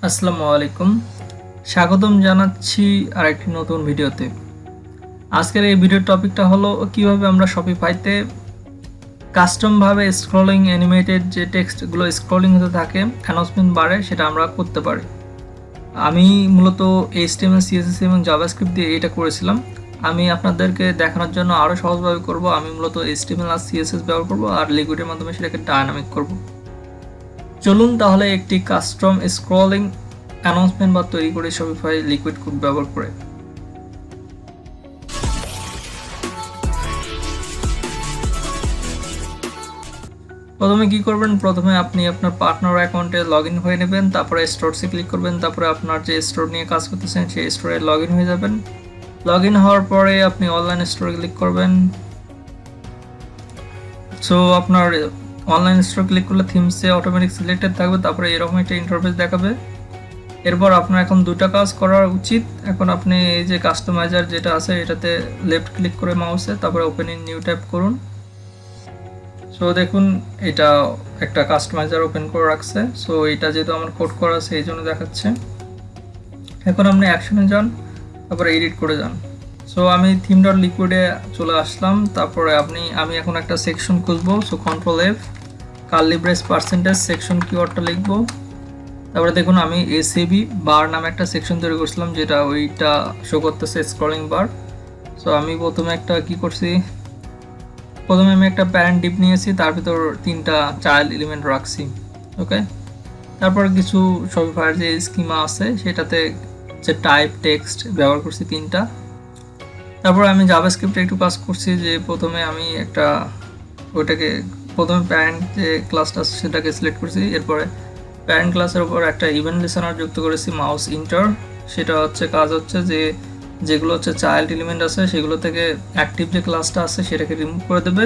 আসসালামু আলাইকুম, স্বাগতম জানাচ্ছি আরেকটি নতুন ভিডিওতে। আজকের এই ভিডিওর টপিকটা হলো কিভাবে আমরা শপিফাইতে কাস্টমভাবে স্ক্রলিং অ্যানিমেটেড যে টেক্সটগুলো স্ক্রলিং হতে থাকে অ্যানাউন্সমেন্ট বারে সেটা আমরা করতে পারি। আমি মূলত HTML, CSS এবং জাভাস্ক্রিপ্ট দিয়ে এটা করেছিলাম। আমি আপনাদেরকে দেখানোর জন্য আরও সহজভাবে করব। আমি মূলত HTML আর CSS ব্যবহার করব আর লিকুইডের মাধ্যমে সেটাকে ডায়নামিক করব। চলুন তাহলে একটি কাস্টম স্ক্রলিং অ্যানাউন্সমেন্ট বার তৈরি করে শপিফাই লিকুইড কোড ব্যবহার করে। প্রথমে কি করবেন, প্রথমে আপনি আপনার পার্টনার অ্যাকাউন্টে লগ ইন হয়ে নেবেন, তারপরে স্টোরসে ক্লিক করবেন, তারপরে আপনার যে স্টোর নিয়ে কাজ করতেছেন সেই স্টোরে লগ ইন হয়ে যাবেন। লগ ইন হওয়ার পরে আপনি অনলাইন স্টোরে ক্লিক করবেন। সো আপনার অনলাইন স্টোর ক্লিক করলে থিমসে অটোমেটিক সিলেক্টেড থাকবে, তারপরে এরকম একটা ইন্টারফেস দেখাবে। এরপর আপনার এখন দুটা কাজ করা উচিত। এখন আপনি এই যে কাস্টমাইজার যেটা আছে এটাতে লেফট ক্লিক করে মাউসে, তারপরে ওপেন ইন নিউ ট্যাব করুন। সো দেখুন এটা একটা কাস্টমাইজার ওপেন করে রাখছে। সো এটা যেহেতু আমার কোড করা আছে এই জন্য দেখাচ্ছে। এখন আপনি অ্যাকশনে যান, তারপরে এডিট করে যান। সো আমি থিম ডট লিকুইডে চলে আসলাম। তারপরে আমি এখন একটা সেকশন খুঁজবো। So control F, curly brace percentage section কিওয়ার্ডটা লিখবো। তারপরে দেখুন আমি ACB বার নামে একটা সেকশন তৈরি করছিলাম, যেটা ওইটা শো করতেছে স্ক্রলিং বার। সো আমি প্রথমে আমি একটা প্যারেন্ট ডিপ নিয়েছি, তার ভিতর 3টা চাইল্ড এলিমেন্ট রাখছি। ওকে, তারপর কিছু শপিফাইয়ের যে স্কিমা আছে সেটাতে যে টাইপ টেক্সট ব্যবহার করছি 3টা। তারপর আমি জাভাস্ক্রিপ্টে একটু কাজ করছি, যে প্রথমে প্যারেন্ট যে ক্লাসটা আছে সেটাকে সিলেক্ট করছি। এরপরে প্যারেন্ট ক্লাসের উপর একটা ইভেন্ট লিসেনার যুক্ত করেছি, মাউস ইন্টার। সেটা কাজ হচ্ছে যে যেগুলো চাইল্ড এলিমেন্ট আছে সেগুলো থেকে অ্যাক্টিভ যে ক্লাসটা আছে সেটাকে রিমুভ করে দেবে,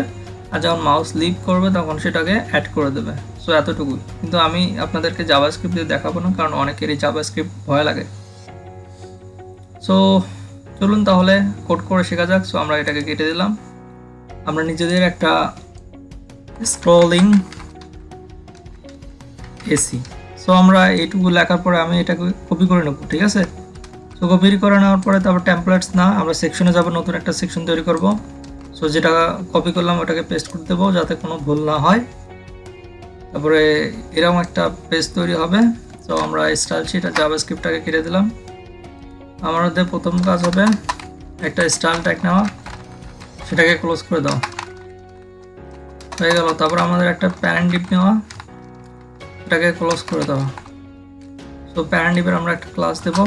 আর যখন মাউস লিভ করবে তখন সেটাকে অ্যাড করে দেবে। সো এতটুকুই। কিন্তু আমি আপনাদেরকে জাভাস্ক্রিপ্ট দিয়ে দেখাবো না, কারণ অনেকেরই জাভাস্ক্রিপ্ট ভয় লাগে। সো চলুন তাহলে কোড করে শেখা যাক। সো আমরা এটাকে কেটে দিলাম। আমরা নিজেদের একটা স্ক্রলিং এসি। সো আমরা এইটুকু লেখার পরে আমি এটাকে কপি করে নেব, ঠিক আছে? সো কপি করে নেওয়ার পরে তারপর টেমপ্লেটস না, আমরা সেকশনে যাব, নতুন একটা সেকশন তৈরি করব। সো যেটা কপি করলাম ওটাকে পেস্ট করে দেবো যাতে কোনো ভুল না হয়। তারপরে এরকম একটা পেজ তৈরি হবে। সো আমরা স্টাইল শিট আর জাভাস্ক্রিপ্টটাকে কেটে দিলাম। আমাদের প্রথম কাজ হবে একটা স্টাইল ট্যাগ নেওয়া, সেটাকে ক্লোজ করে দাও, হয়ে গেল। তারপর আমাদের একটা প্যারেন্ট ডিপ নেওয়া, এটাকে ক্লোজ করে দাও। সো প্যারেন্ট ডিপের আমরা একটা ক্লাস দেব,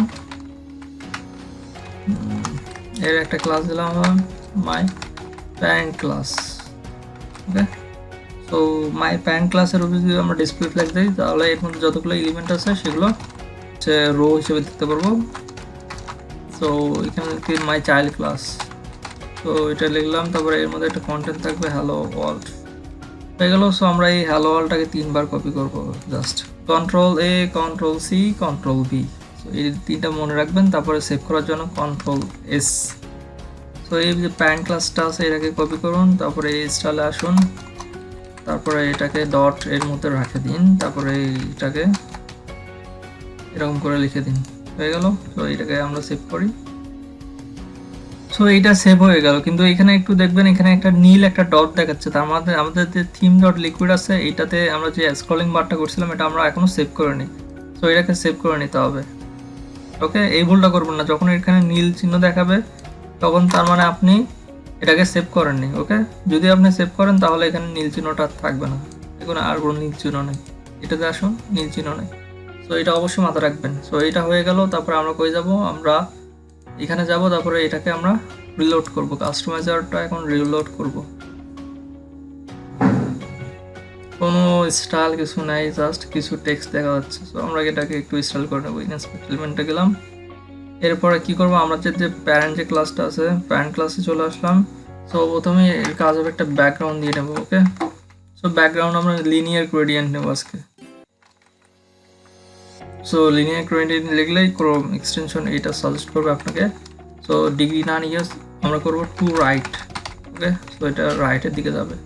এর একটা ক্লাস দিলাম আমরা মাই parent class. Okay, so my parent ক্লাসের উপর যদি আমরা ডিসপ্লে ফ্ল্যাগ দিই তাহলে এর মধ্যে যতগুলো এলিমেন্ট আছে সেগুলো রো হিসেবে দেখতে পারবো। সো এখানে মাই চাইল্ড ক্লাস, তো এটা লিখলাম। তারপরে এর মধ্যে একটা কন্টেন্ট থাকবে হ্যালো ওয়ার্ল্ড, হয়ে গেল। সো আমরা এই হ্যালো ওয়ার্ল্ডটাকে 3বার কপি করব, just control A, control C, control V। So এই 3টা মনে রাখবেন। তারপরে সেভ করার জন্য কন্ট্রোল S। সো এই যে প্যারেন্ট ক্লাসটা আছে এটাকে কপি করুন, তারপরে এই স্টাইলে আসুন, তারপরে এটাকে ডট এর মধ্যে রেখে দিন, তারপরে এটাকে এরকম করে লিখে দিন, হয়ে গেল। তো এটাকে আমরা সেভ করি। সো এইটা সেভ হয়ে গেল, কিন্তু এখানে একটু দেখবেন এখানে একটা নীল একটা ডট দেখাচ্ছে। তার মধ্যে আমাদের যে থিম ডট লিকুইড আছে এইটাতে আমরা যে স্ক্রলিং বারটা করছিলাম এটা আমরা এখনো সেভ করিনি। সো এটাকে সেভ করে নিতে হবে। ওকে, এই ভুলটা করবেন না, যখন এখানে নীল চিহ্ন দেখাবে তখন তার মানে আপনি এটাকে সেভ করেননি। ওকে, যদি আপনি সেভ করেন তাহলে এখানে নীল চিহ্নটা থাকবে না। দেখুন আর কোনো নীল চিহ্ন নেই, এটাতে আসুন, নীল চিহ্ন নেই। সো এটা অবশ্যই মাথায় রাখবেন। সো এটা হয়ে গেল। তারপরে আমরা কই যাব, আমরা এখানে যাব, তারপরে এটাকে আমরা রিলোড করব, কাস্টমাইজারটা এখন রিলোড করব। কোনো স্টাইল কিছু নাই, জাস্ট কিছু টেক্সট দেখা যাচ্ছে। সো আমরা এটাকে একটু স্টাইল করে নেবো। ইনস্পেক্ট এলিমেন্টে গেলাম। এরপরে কি করব, আমরা যে প্যারেন্ট যে ক্লাসটা আছে প্যারেন্ট ক্লাসে চলে আসলাম। সো প্রথমে এর কাজ হবে একটা ব্যাকগ্রাউন্ড দিয়ে নেব। ওকে, সো ব্যাকগ্রাউন্ড আমরা লিনিয়ার গ্রেডিয়েন্ট নেব আজকে। সো লিনিয়ার গ্রেডিয়েন্ট লিখলেই ক্রোম এক্সটেনশন এটা সাজেস্ট করবে আপনাকে। সো ডিগ্রি না নিয়ে আমরা করব টু রাইট। ওকে, সো এটা রাইটের দিকে যাবে।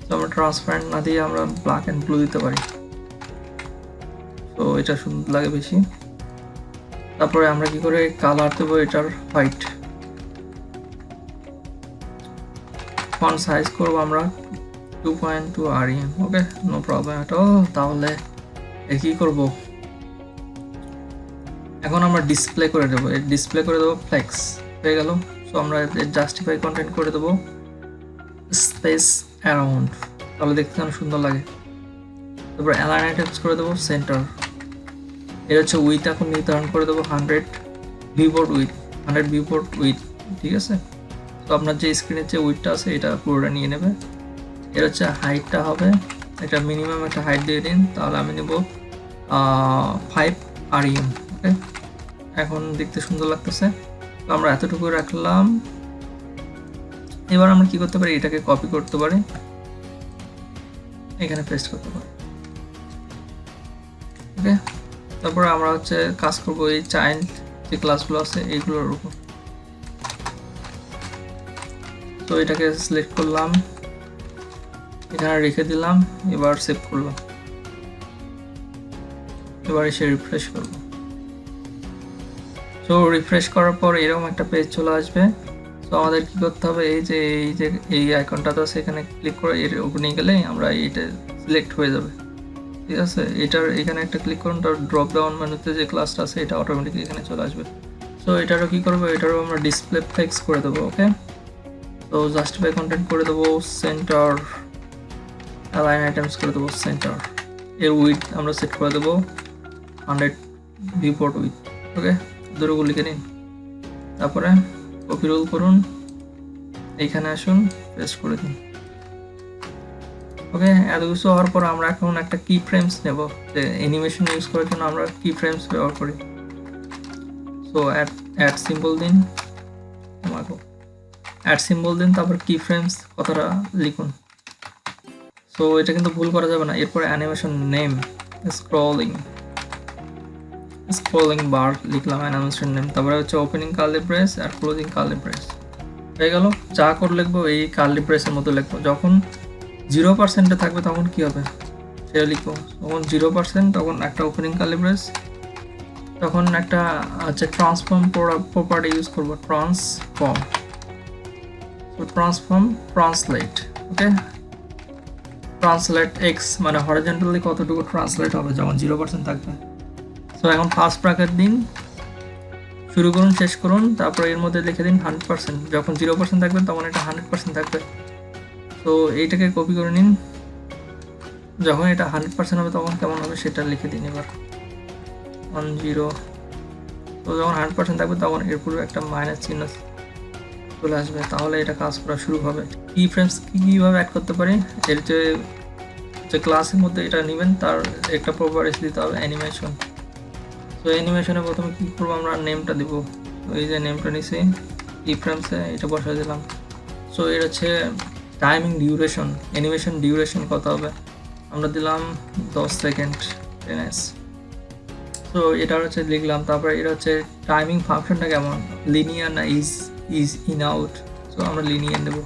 সো আমরা ট্রান্সপারেন্ট না দিয়ে আমরা ব্ল্যাক অ্যান্ড ব্লু দিতে পারি। তো এটা সুন্দর লাগে বেশি। তারপরে আমরা কি করে কালার দেবো এটার হোয়াইট। ফন্ট সাইজ করবো আমরা 2.2 rem। ওকে, নো প্রবলেম এটাও। তাহলে কি করব, এখন আমরা ডিসপ্লে করে দেবো, ডিসপ্লে করে দেবো ফ্লেক্স হয়ে গেল। সো আমরা জাস্টিফাই কন্টেন্ট করে দেবো স্পেস অ্যারাউন্ড, তাহলে দেখতে অনেক সুন্দর লাগে। তারপর অ্যালাইন আইটেমস করে দেবো সেন্টার। এর হচ্ছে উইথ এখন নির্ধারণ করে দেবো 100 ভিউপোর্ট উইথ, 100 ভিউপোর্ট উইথ, ঠিক আছে। তো আপনার যে স্ক্রিনের যে উইথটা আছে এটা পুরোটা নিয়ে নেবে। এর হচ্ছে হাইটটা হবে, এটা মিনিমাম একটা হাইট দিয়ে দিন, তাহলে আমি নেব 5 rem। ওকে, এখন দেখতে সুন্দর লাগতেছে। তো আমরা এতটুকু রাখলাম। এবার আমরা কি করতে পারি, এটাকে কপি করতে পারি, এখানে পেস্ট করতে পারি। ওকে, তারপরে আমরা হচ্ছে কাজ করব এই চাইল্ড যে ক্লাসগুলো আছে এইগুলোর উপর। তো এটাকে সিলেক্ট করলাম, এখানে রেখে দিলাম, এবার সেভ করলাম, এবার এসে রিফ্রেশ করব। তো রিফ্রেশ করার পর এরকম একটা পেজ চলে আসবে। তো আমাদের কি করতে হবে, এই আইকনটা তো সেখানে ক্লিক করে এর উপর নিয়ে গেলেই আমরা এইটা সিলেক্ট হয়ে যাবে, ঠিক আছে। এটার এখানে একটা ক্লিক করুন, তার ড্রপ ডাউন মেনুতে যে ক্লাসটা আছে এটা অটোমেটিকলি এখানে চলে আসবে। সো এটারও কি করবো, এটারও আমরা ডিসপ্লে ফ্লেক্স করে দেবো। ওকে, তো জাস্টিফাই কন্টেন্ট করে দেবো সেন্টার, অ্যালাইন আইটেমস করে দেবো সেন্টার। এর উইথ আমরা সেট করে দেবো 100 ভিউপোর্ট উইথ। ওকে, দুটো লিখে নিন, তারপরে কপি রোল করুন, এইখানে আসুন, পেস্ট করে দিন। ওকে, এত কিছু হওয়ার পর আমরা এখন একটা কি ফ্রেমস নেব, যে অ্যানিমেশন ইউজ করার জন্য আমরা কি ফ্রেমস ব্যবহার করি। সো অ্যাড সিম্বল দিন, অ্যাড সিম্বল দিন, তারপর কি ফ্রেমস কথাটা লিখুন। সো এটা কিন্তু ভুল করা যাবে না। এরপরে অ্যানিমেশন নেম স্ক্রলিং বার লিখলাম অ্যানিমেশন নেম, তারপরে হচ্ছে ওপেনিং কার্লি ব্রেস আর ক্লোজিং কার্লি ব্রেস হয়ে গেল। যা করে লিখবো এই কার্লি ব্রেসের মতো লিখবো। যখন 0% থাকবে তখন কি হবে সেটা লিখবো। যখন 0% তখন একটা ওপেনিং কার্লি ব্রেস, তখন একটা হচ্ছে ট্রান্সফর্ম প্রপার্টি ইউজ করবো, ট্রান্সলেট। ওকে, ট্রান্সলেট এক্স মানে হরিজন্টালি কতটুকু ট্রান্সলেট হবে যখন 0% থাকবে। সো এখন ফার্স্ট ব্র্যাকেট দিন, শুরু করুন শেষ করুন, তারপর এর মধ্যে লিখে দিন 100%। যখন 0% থাকবে তখন এটা 100% থাকবে। তো এইটাকে কপি করে নিন, যখন এটা 100% হবে তখন কেমন হবে সেটা লিখে দিন। এবার 10, তো যখন 100% থাকবে তখন এর পুরো একটা মাইনাস চিহ্ন চলে আসবে, তাহলে এটা কাজ করা শুরু হবে। কি ফ্রেমস কীভাবে অ্যাড করতে পারি, এর যে ক্লাসের মধ্যে এটা নেবেন তার একটা প্রপার্টিস দিতে হবে অ্যানিমেশন। তো অ্যানিমেশনে প্রথমে কী করবো, আমরা নেমটা দিব। তো এই যে নেমটা নিছি কি ফ্রেমসে এটা বসাই দিলাম। সো এর হচ্ছে টাইমিং ডিউরেশন, অ্যানিমেশন ডিউরেশন কত হবে, আমরা দিলাম 10 সেকেন্ড 10s। তো এটা হচ্ছে লিখলাম। তারপরে এটা হচ্ছে টাইমিং ফাংশনটা কেমন, লিনিয়ার না ইজ ইন আউট। সো আমরা লিনিয়ার দেবো।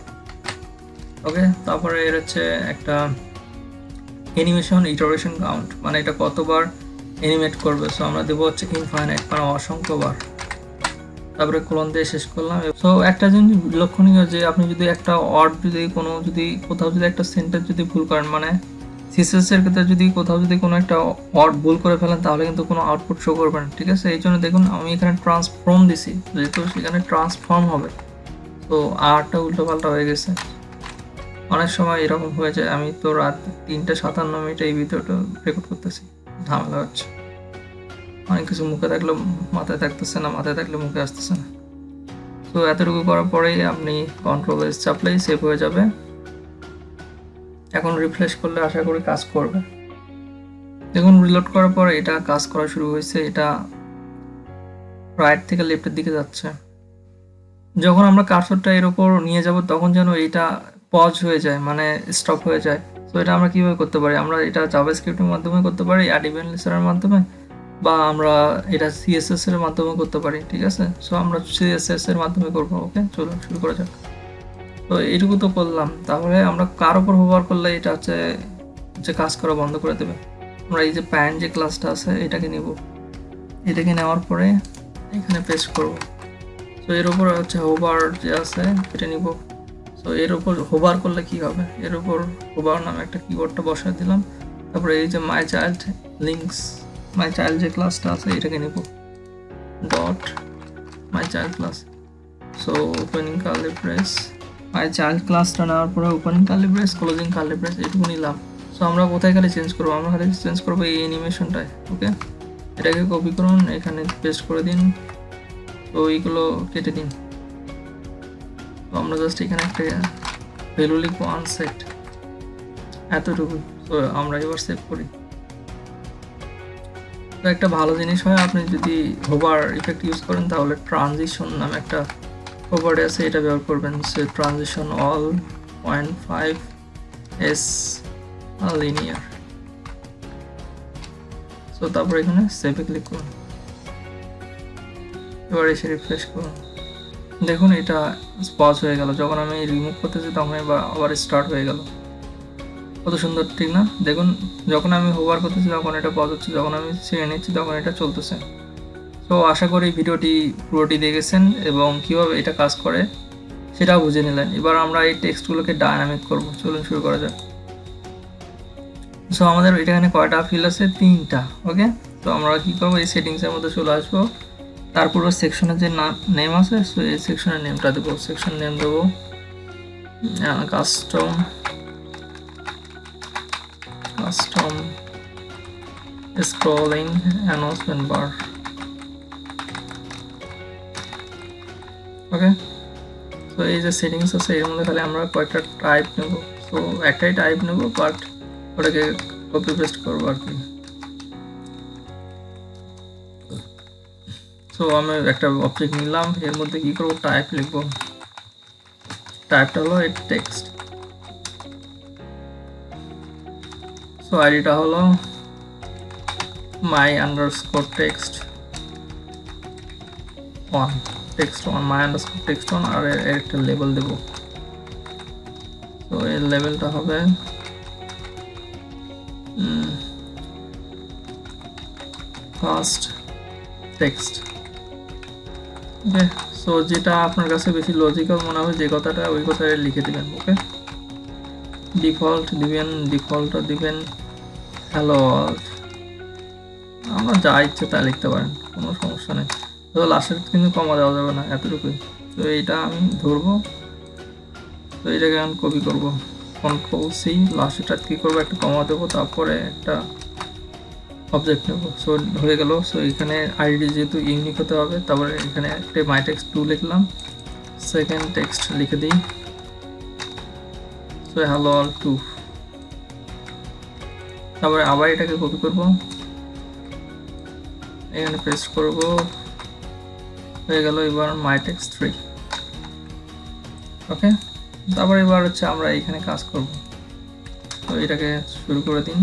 ওকে, তারপরে এর হচ্ছে একটা অ্যানিমেশন ইটারেশন কাউন্ট, মানে এটা কতবার অ্যানিমেট করবে। সো আমরা দেবো হচ্ছে ইনফাইনাইট, মানে অসংখ্যবার। তারপরে কোলন দিয়ে শেষ করলাম। সো একটা জিনিস লক্ষণীয় যে আপনি যদি একটা ওয়ার্ড যদি কোথাও যদি একটা সেন্টেন্স যদি ভুল করেন, মানে সিএসএস এর ক্ষেত্রে যদি কোথাও যদি কোনো একটা ওয়ার্ড ভুল করে ফেলেন তাহলে কিন্তু কোনো আউটপুট শো করবে না, ঠিক আছে। এই জন্য দেখুন আমি এখানে ট্রান্সফর্ম দিছি, যেহেতু সেখানে ট্রান্সফর্ম হবে, তো আরটা উল্টোপাল্টা হয়ে গেছে। অনেক সময় এরকম হয়ে যায়। আমি তো রাত 3:57 এই ভিডিওটা রেকর্ড করতেছি, ঝামেলা হচ্ছে। অনেক কিছু মুখে থাকলে মাথায় থাকতেছে না, মাথায় থাকলে মুখে আসতেছে না। তো এতটুকু করার পরেই আপনি কন্ট্রোল-S চাপলেই সেভ হয়ে যাবে। এখন রিফ্রেশ করলে আশা করি কাজ করবে। দেখুন রিলোড করার পরে এটা কাজ করা শুরু হয়েছে, এটা রাইট থেকে লেফটের দিকে যাচ্ছে। যখন আমরা কার্সরটা এর উপর নিয়ে যাব তখন যেন এটা পজ হয়ে যায়, মানে স্টপ হয়ে যায়। তো এটা আমরা কীভাবে করতে পারি, আমরা এটা জাভাস্ক্রিপ্টের মাধ্যমে করতে পারি, অ্যাড ইভেন্ট লিস্টারের মাধ্যমে, বা আমরা এটা সিএসএস এর মাধ্যমে করতে পারি, ঠিক আছে। সো আমরা সিএসএস এর মাধ্যমে করবো। ওকে, চলো শুরু করা যাক। তো এইটুকু তো করলাম, তাহলে আমরা কার উপর ব্যবহার করলে এটা হচ্ছে কাজ করা বন্ধ করে দেবে। আমরা এই যে প্যান্ট যে ক্লাসটা আছে এটাকে নিব, এটাকে নেওয়ার পরে এখানে পেস্ট করব। তো এর উপর হচ্ছে হোভার যে আছে এটা নিব। তো এর উপর হোভার করলে কি হবে, এর উপর হোভার নামে একটা কিওয়ার্ডটা বসায় দিলাম। তারপরে এই যে my child links, my child যে ক্লাসটা আছে এটাকে নিব, dot my child class. So opening curly brace, my child ক্লাসটা নেওয়ার পরে opening curly brace, closing curly brace, এইটুকু নিলাম। সো আমরা কোথায় খালি চেঞ্জ করবো, আমরা খালি চেঞ্জ করবো এই অ্যানিমেশনটায়। ওকে, এটাকে কপি করুন, এখানে পেস্ট করে দিন। তো এইগুলো কেটে দিন। তো আমরা জাস্ট এখানে একটা ভ্যালু লিখবো আনসেট, এতটুকু। তো আমরা এবার সেভ করি। তো একটা ভালো জিনিস হয়, আপনি যদি হোভার ইফেক্ট ইউজ করেন তাহলে ট্রানজিশন নামে একটা প্রপার্টি আছে, এটা ব্যবহার করবেন। So transition all 0.5 S linear. So তারপর এখানে সেভে ক্লিক করুন, এবার এসে রিফ্রেশ করুন। দেখুন এটা পজ হয়ে গেল, যখন আমি রিমুভ করতেছি তখন আবার স্টার্ট হয়ে গেল। কত সুন্দর, ঠিক না? দেখুন যখন আমি হোভার করতেছি তখন এটা পজ হচ্ছে, যখন আমি ছেড়ে নিচ্ছি তখন এটা চলতেছে। তো আশা করি ভিডিওটি পুরোটি দেখেছেন এবং কীভাবে এটা কাজ করে সেটাও বুঝে নিলেন। এবার আমরা এই টেক্সটগুলোকে ডায়নামিক করব। চলুন শুরু করা যাক। সো আমাদের এখানে কয়টা ফিল্ড আছে, 3টা। ওকে, তো আমরা কী করবো, এই সেটিংসের মধ্যে চলে আসবো। তারপর সেকশনের যে নেম আছে, সো এই সেকশনের নেমটা দেবো। সেকশন নেম দেবো কাস্টম স্ক্রলিং অ্যানাউন্সমেন্ট বার। ওকে, তো এই যে সেটিংস আছে এর মধ্যে খালি আমরা কয়েকটা টাইপ নেব। সো একটাই টাইপ নেব, বাট ওটাকে কপি পেস্ট করবো আর কি। সো আমি একটা অবজেক্ট নিলাম, এর মধ্যে কি করবো, টাইপ লিখবো। টাইপটা হলো এই টেক্সট। সো আইডিটা হলো my underscore text one, text one, my underscore text one. আর এর একটা লেবেল দেবো। তো এর লেবেলটা হবে ফার্স্ট টেক্সট। ওকে, সো যেটা আপনার কাছে বেশি লজিক্যাল মনে হবে, যে কথাটা ওই কথাটা লিখে দিবেন। ওকে, ডিফল্ট দিবেন, ডিফল্টটা দিবেন হ্যালো ওয়ার্ল্ড। আমরা যা ইচ্ছে তা লিখতে পারেন, কোনো সমস্যা নেই। তো লাস্টের কিন্তু কমা দেওয়া যাবে না, এতটুকুই। তো এইটা আমি ধরবো, তো এটাকে আমি কপি করবো, কন্ট্রোল সি। লাস্টেরটা কী করবো, একটা কমা দেবো, তারপরে একটা অবজেক্ট নেব। সো হয়ে গেল। সো এখানে আইডি যেহেতু ইউনিক হতে হবে, তারপরে এখানে একটা মাই টেক্সট 2 লিখলাম, সেকেন্ড টেক্সট লিখে দিই। So hello all 2। তারপরে আবার এটাকে কপি করব, এখানে পেস্ট করব, হয়ে গেল। এবার মাই টেক্সট 3। ওকে, তারপরে এবার হচ্ছে আমরা এখানে কাজ করব। তো এটাকে শুরু করে দিন।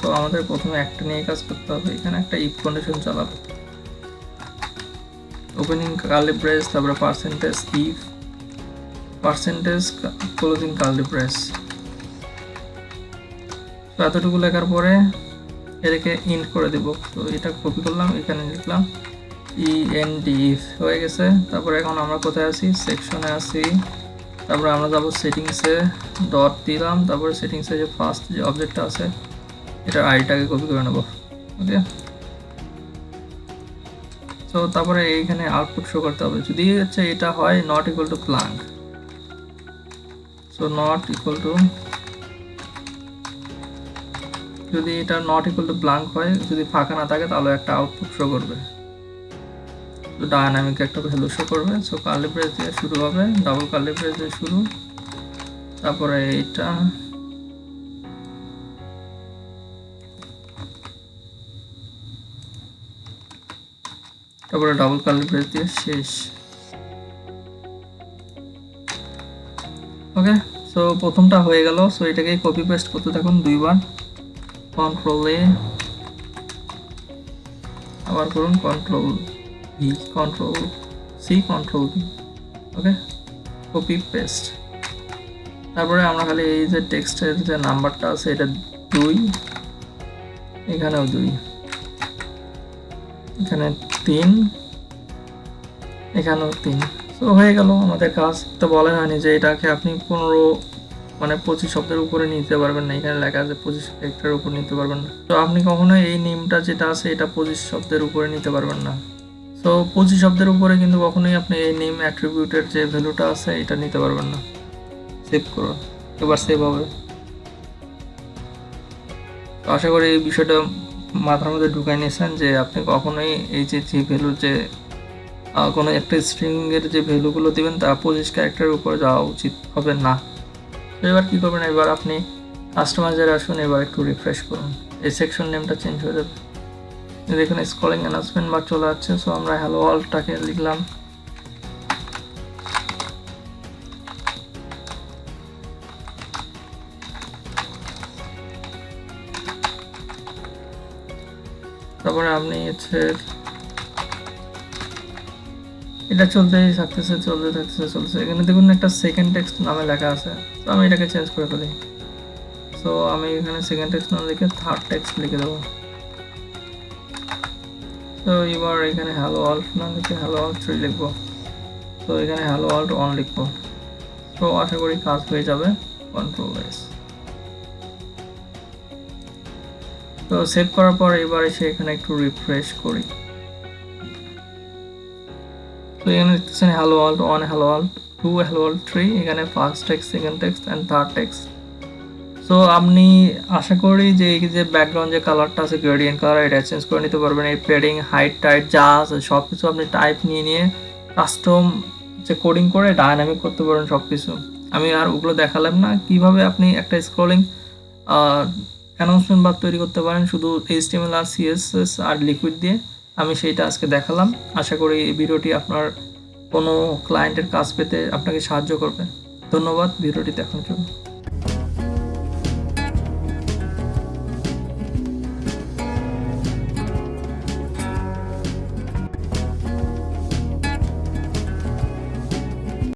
তো আমাদের প্রথমে একটা নিয়ে কাজ করতে হবে, এখানে একটা ইফ কন্ডিশন চালাবো। ওপেনিং কার্লি ব্রেস, তারপরে percentage if, percentage closing curly brace. তো এতটুকু লেখার পরে এটাকে ইন্ট করে দেব। তো এটা কপি করলাম, এখানে লিখলাম END ইফ, হয়ে গেছে। তারপরে এখন আমরা কোথায় আছি, সেকশনে আছি। তারপরে আমরা যাবো সেটিংসে, ডট দিলাম, তারপরে সেটিংসে যে ফার্স্ট যে অবজেক্টটা আছে এটার আইডিটাকে কপি করে নেব। ওকে, তো তারপরে এইখানে আউটপুট শো করতে হবে। যদি হচ্ছে এটা হয় not equal to blank, so not equal to, যদি এটা নট ইকুয়াল টু ব্ল্যাঙ্ক হয়, যদি ফাঁকা না থাকে তাহলে একটা আউটপুট শো করবে, তো ডায়নামিক একটা ভ্যালু শো করবে। সো কার্লি ব্রেস দিয়ে শুরু হবে, ডাবল কার্লি ব্রেস দিয়ে শুরু, তারপরে এইটা, তারপরে ডাবল কার্লি ব্রেস দিয়ে শেষ। ওকে, সো প্রথমটা হয়ে গেল। সো এটাকে কপি পেস্ট করতে থাকুন 2বার, কন্ট্রোল এ, আবার করুন control V, control C, control V. Okay, copy paste. তারপরে আমরা খালি এই যে টেক্সটের যে নাম্বারটা আছে এটা 2, এখানেও 2, এখানে 3, এখানেও 3। তো হয়ে গেল আমাদের কাজ। তো বলা হয়নি যে এটাকে আপনি 15 মানে 25 শব্দের উপরে নিতে পারবেন না, এখানে লেখা আছে 25 ক্যারেক্টারের উপর নিতে পারবেন না। তো আপনি কখনোই এই নেমটা যেটা আছে এটা 25 শব্দের উপরে নিতে পারবেন না। সো 25 শব্দের উপরে কিন্তু কখনোই আপনি এই নেম অ্যাট্রিবিউটের যে ভ্যালুটা আছে এটা নিতে পারবেন না। সেভ করুন, এবার সেভ হবে। তো আশা করি এই বিষয়টা মাথার মধ্যে ঢুকাই নিয়েছেন যে আপনি কখনোই এই যে ভ্যালু যে কোনো একটা স্ট্রিংয়ের যে ভ্যালুগুলো দেবেন তা 25 ক্যারেক্টারের উপরে যাওয়া উচিত হবে না। তো এবার কী করবেন, এবার আপনি কাস্টমাইজারে আসুন, এবার একটু রিফ্রেশ করুন, এই সেকশন নেমটা চেঞ্জ হয়ে যাবে। দেখুন স্ক্রলিং অ্যানাউন্সমেন্ট বার চলে যাচ্ছে। সো আমরা হ্যালো ওয়ার্ল্ডটাকে লিখলাম, তারপরে আপনি হচ্ছে এটা চলতেই থাকতেছে, চলতেছে। এখানে দেখুন একটা সেকেন্ড টেক্সট নামে লেখা আছে, তো আমি এটাকে চেঞ্জ করে ফেলি। সো আমি এখানে সেকেন্ড টেক্সট না লিখে থার্ড টেক্সট লিখে দেবো। তো এবার এখানে হ্যালো ওয়ার্ল্ড না লিখে হ্যালো ওয়ার্ল্ড 3 লিখবো। তো এখানে হ্যালো ওয়ার্ল্ড 1 লিখবো। তো আশা করি কাজ হয়ে যাবে। Control S. তো সেভ করার পর এবার এসে এখানে একটু রিফ্রেশ করি। তো এখানে দেখতেছেন hello world 1, hello world 2, hello world 3, এখানে first text, second text and third text. So আপনি আশা করি যে এই যে ব্যাকগ্রাউন্ড যে কালারটা আছে গ্রেডিয়েন্ট কালার, এটা চেঞ্জ করে নিতে পারবেন। এই প্যাডিং, হাইট, টাইট যা আছে সব কিছু আপনি টাইপ নিয়ে কাস্টম যে কোডিং করে ডায়নামিক করতে পারেন সব কিছু। আমি আর ওগুলো দেখালাম না, কিভাবে আপনি একটা স্ক্রলিং অ্যানাউন্সমেন্ট বার তৈরি করতে পারেন শুধু HTML আর CSS আর লিকুইড দিয়ে, আমি সেইটা আজকে দেখালাম। আশা করি এই ভিডিওটি আপনার কোনো ক্লায়েন্টের কাজ পেতে আপনাকে সাহায্য করবে। ধন্যবাদ ভিডিওটি দেখার জন্য।